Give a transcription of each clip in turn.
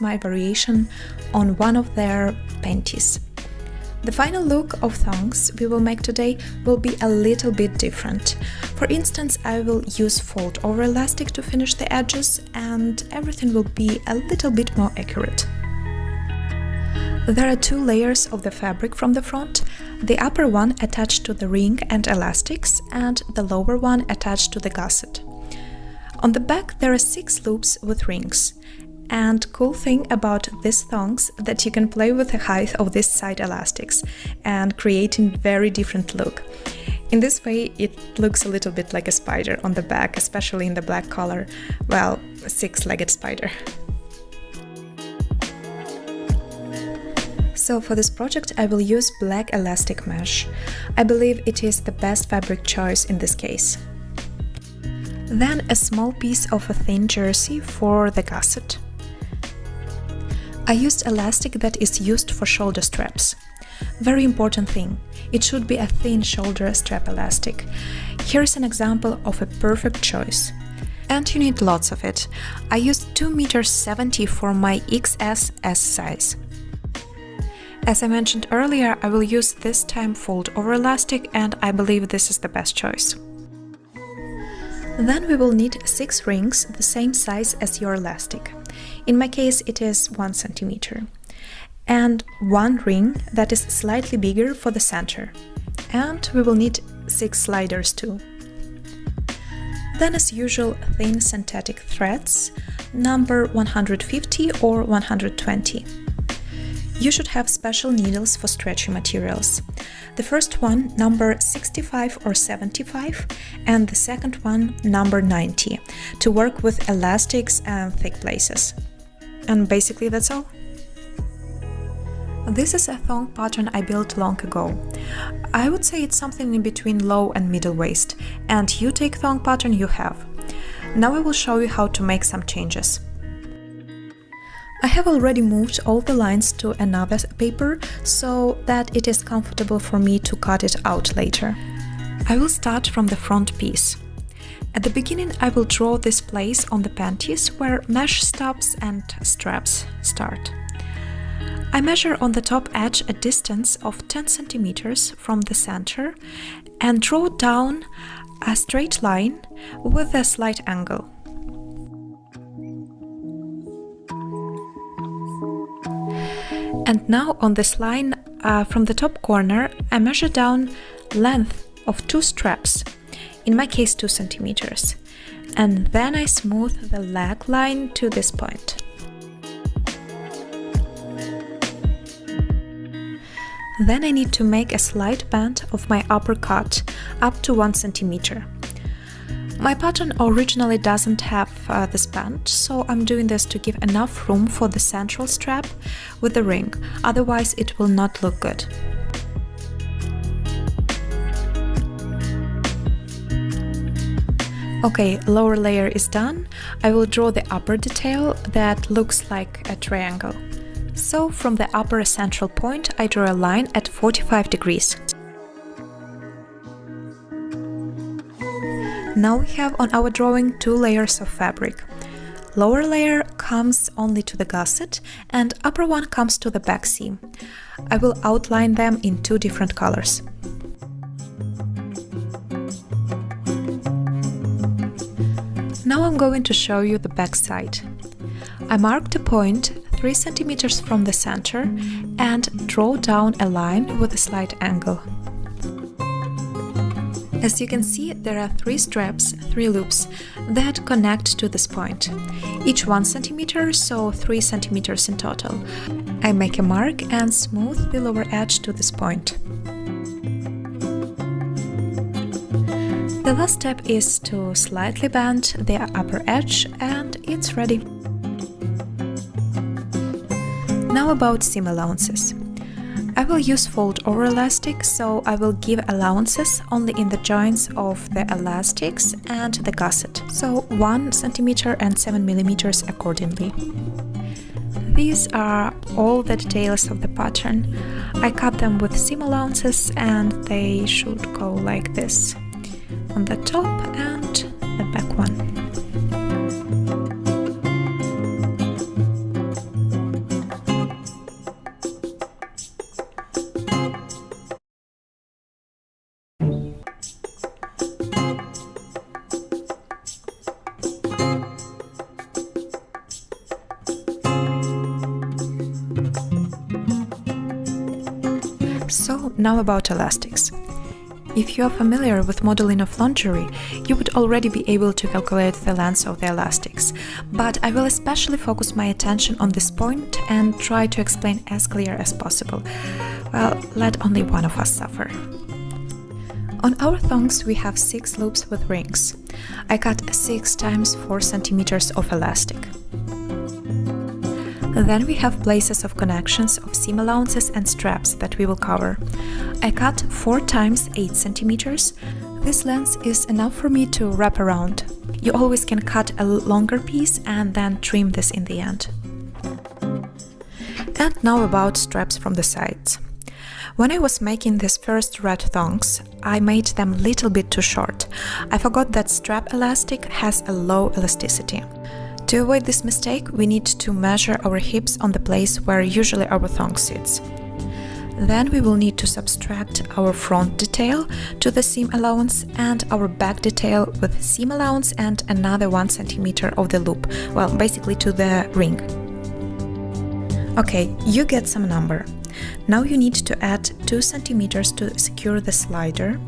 my variation on one of their panties. The final look of thongs we will make today will be a little bit different. For instance, I will use fold over elastic to finish the edges, and everything will be a little bit more accurate. There are two layers of the fabric from the front, the upper one attached to the ring and elastics, and the lower one attached to the gusset. On the back there are 6 loops with rings. And cool thing about these thongs that you can play with the height of these side elastics and creating very different look. In this way it looks a little bit like a spider on the back, especially in the black color, well, 6-legged spider. So for this project I will use black elastic mesh. I believe it is the best fabric choice in this case. Then a small piece of a thin jersey for the gusset. I used elastic that is used for shoulder straps. Very important thing, it should be a thin shoulder strap elastic. Here is an example of a perfect choice. And you need lots of it. I used 2.70 m for my XS size. As I mentioned earlier, I will use this time fold over elastic, and I believe this is the best choice. Then we will need 6 rings the same size as your elastic. In my case it is 1 cm. And 1 ring that is slightly bigger for the center. And we will need 6 sliders too. Then as usual, thin synthetic threads, number 150 or 120. You should have special needles for stretchy materials. The first one number 65 or 75 and the second one number 90 to work with elastics and thick places. And basically that's all. This is a thong pattern I built long ago. I would say it's something in between low and middle waist, and you take thong pattern you have. Now I will show you how to make some changes. I have already moved all the lines to another paper so that it is comfortable for me to cut it out later. I will start from the front piece. At the beginning I will draw this place on the panties where mesh stops and straps start. I measure on the top edge a distance of 10 cm from the center and draw down a straight line with a slight angle. And now on this line from the top corner I measure down length of 2 straps, in my case 2 cm, and then I smooth the leg line to this point. Then I need to make a slight bend of my upper cut up to 1 cm. My pattern originally doesn't have this bend, so I'm doing this to give enough room for the central strap with the ring, otherwise it will not look good. Okay, lower layer is done. I will draw the upper detail that looks like a triangle. So from the upper central point I draw a line at 45 degrees. Now we have on our drawing 2 layers of fabric. Lower layer comes only to the gusset and upper one comes to the back seam. I will outline them in 2 different colors. Now I'm going to show you the back side. I marked a point 3 cm from the center and draw down a line with a slight angle. As you can see, there are 3 straps, 3 loops, that connect to this point. Each 1 cm, so 3 cm in total. I make a mark and smooth the lower edge to this point. The last step is to slightly bend the upper edge and it's ready. Now about seam allowances. I will use fold over elastic, so I will give allowances only in the joints of the elastics and the gusset, so 1 cm and 7 mm accordingly. These are all the details of the pattern. I cut them with seam allowances and they should go like this, on the top and the back one. now about elastics. If you are familiar with modeling of lingerie, you would already be able to calculate the length of the elastics, but I will especially focus my attention on this point and try to explain as clear as possible. Well, let only one of us suffer. On our thongs we have 6 loops with rings. I cut 6 times 4 centimeters of elastic. Then we have places of connections of seam allowances and straps that we will cover. I cut 4 times 8 centimeters. This length is enough for me to wrap around. You always can cut a longer piece and then trim this in the end. And now about straps from the sides. When I was making these first red thongs, I made them a little bit too short. I forgot that strap elastic has a low elasticity. To avoid this mistake, we need to measure our hips on the place where usually our thong sits. Then we will need to subtract our front detail to the seam allowance and our back detail with seam allowance and another 1 centimeter of the loop, well, basically to the ring. Okay, you get some number. Now you need to add 2 centimeters to secure the slider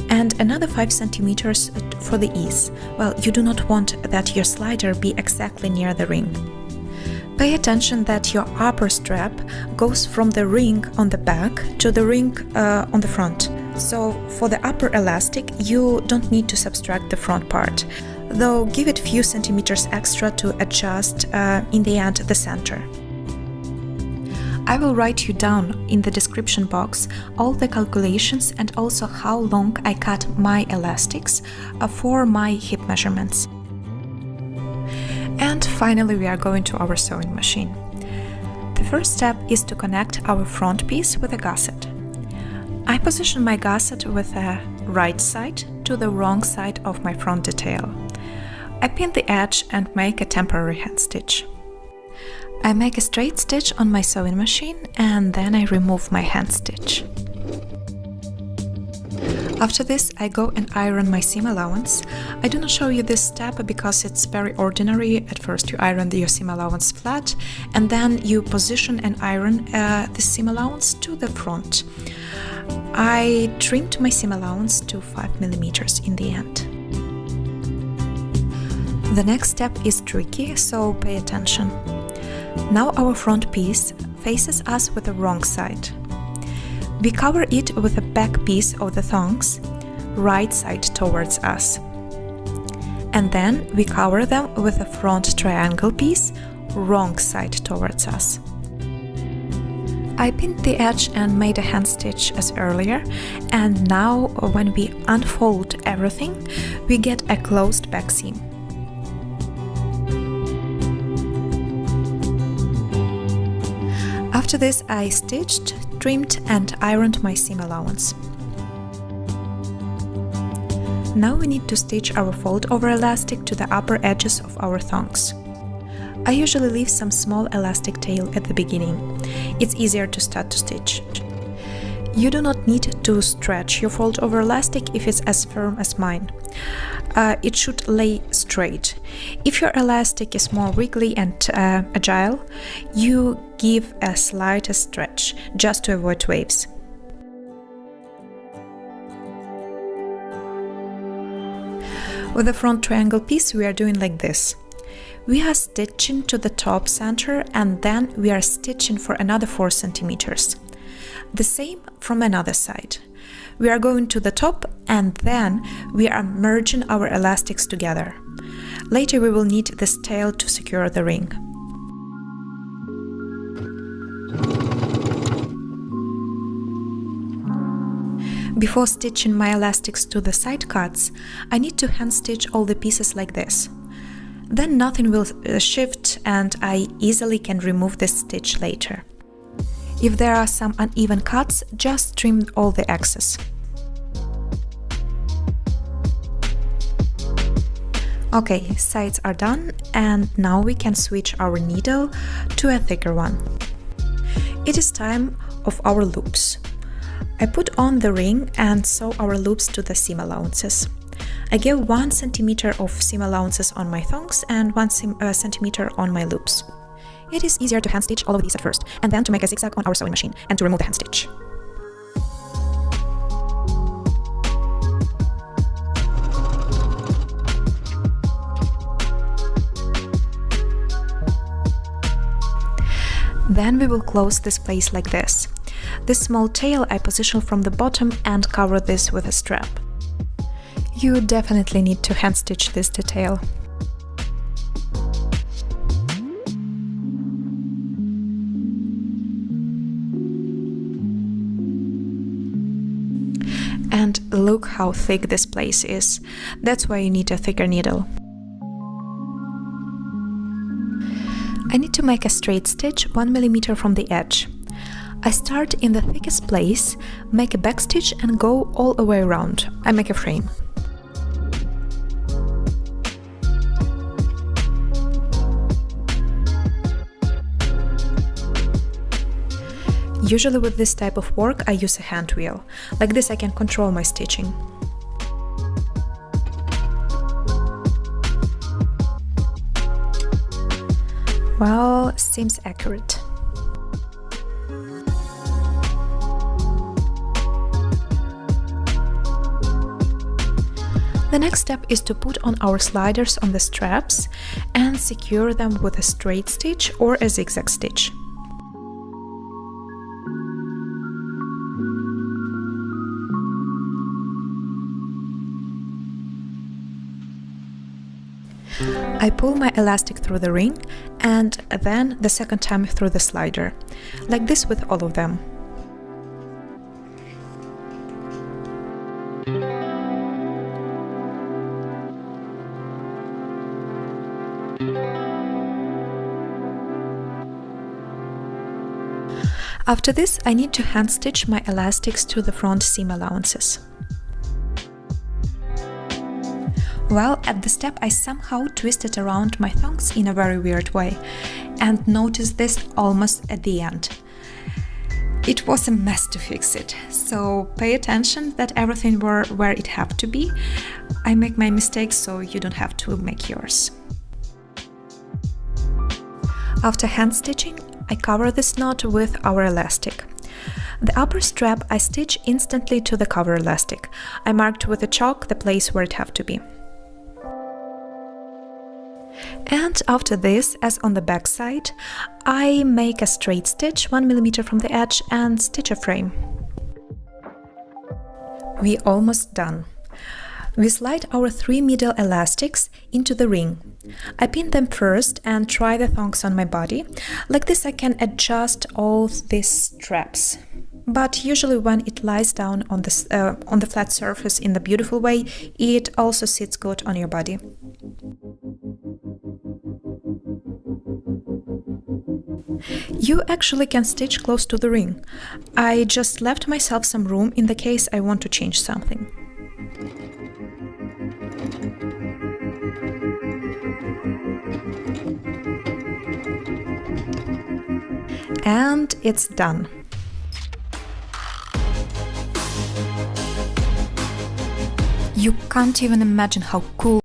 and another 5 centimeters for the ease. Well, you do not want that your slider be exactly near the ring. Pay attention that your upper strap goes from the ring on the back to the ring on the front. So for the upper elastic, you don't need to subtract the front part, though give it few centimeters extra to adjust in the end the center. I will write you down in the description box all the calculations and also how long I cut my elastics for my hip measurements. And finally we are going to our sewing machine. The first step is to connect our front piece with a gusset. I position my gusset with the right side to the wrong side of my front detail. I pin the edge and make a temporary hand stitch. I make a straight stitch on my sewing machine and then I remove my hand stitch. After this, I go and iron my seam allowance. I do not show you this step because it's very ordinary. At first you iron your seam allowance flat and then you position and iron the seam allowance to the front. I trimmed my seam allowance to 5 millimeters in the end. The next step is tricky, so pay attention. Now our front piece faces us with the wrong side. We cover it with the back piece of the thongs, right side towards us. And then we cover them with the front triangle piece, wrong side towards us. I pinned the edge and made a hand stitch as earlier, and now when we unfold everything, we get a closed back seam. After this, I stitched, trimmed and ironed my seam allowance. Now we need to stitch our fold-over elastic to the upper edges of our thongs. I usually leave some small elastic tail at the beginning. It's easier to start to stitch. You do not need to stretch your fold-over elastic if it's as firm as mine. It should lay straight. If your elastic is more wiggly and agile, you give a slight stretch just to avoid waves. With the front triangle piece we are doing like this. We are stitching to the top center and then we are stitching for another 4 centimeters. The same from another side. We are going to the top and then we are merging our elastics together. Later we will need this tail to secure the ring. Before stitching my elastics to the side cuts, I need to hand stitch all the pieces like this. Then nothing will shift and I easily can remove this stitch later. If there are some uneven cuts, just trim all the excess. Okay, sides are done and now we can switch our needle to a thicker one. It is time of our loops. I put on the ring and sew our loops to the seam allowances. I give 1 centimeter of seam allowances on my thongs and 1 centimeter on my loops. It is easier to hand stitch all of these at first and then to make a zigzag on our sewing machine and to remove the hand stitch. Then we will close this place like this. This small tail I position from the bottom and cover this with a strap. You definitely need to hand stitch this detail. And look how thick this place is. That's why you need a thicker needle. I need to make a straight stitch 1 mm from the edge. I start in the thickest place, make a back stitch and go all the way around. I make a frame. Usually with this type of work I use a hand wheel. Like this I can control my stitching. Well, seems accurate. The next step is to put on our sliders on the straps and secure them with a straight stitch or a zigzag stitch. I pull my elastic through the ring and then the second time through the slider, like this with all of them. After this, I need to hand stitch my elastics to the front seam allowances. Well, at the step I somehow twisted around my thongs in a very weird way and noticed this almost at the end. It was a mess to fix it, so pay attention that everything were where it had to be. I make my mistakes so you don't have to make yours. After hand stitching, I cover this knot with our elastic. The upper strap I stitch instantly to the cover elastic. I marked with a chalk the place where it have to be. And after this, as on the back side, I make a straight stitch 1 mm from the edge and stitch a frame. We almost done. We slide our 3 middle elastics into the ring. I pin them first and try the thongs on my body. Like this I can adjust all these straps. But usually when it lies down on the flat surface in the beautiful way, it also sits good on your body. You actually can stitch close to the ring. I just left myself some room in the case I want to change something. And it's done. You can't even imagine how cool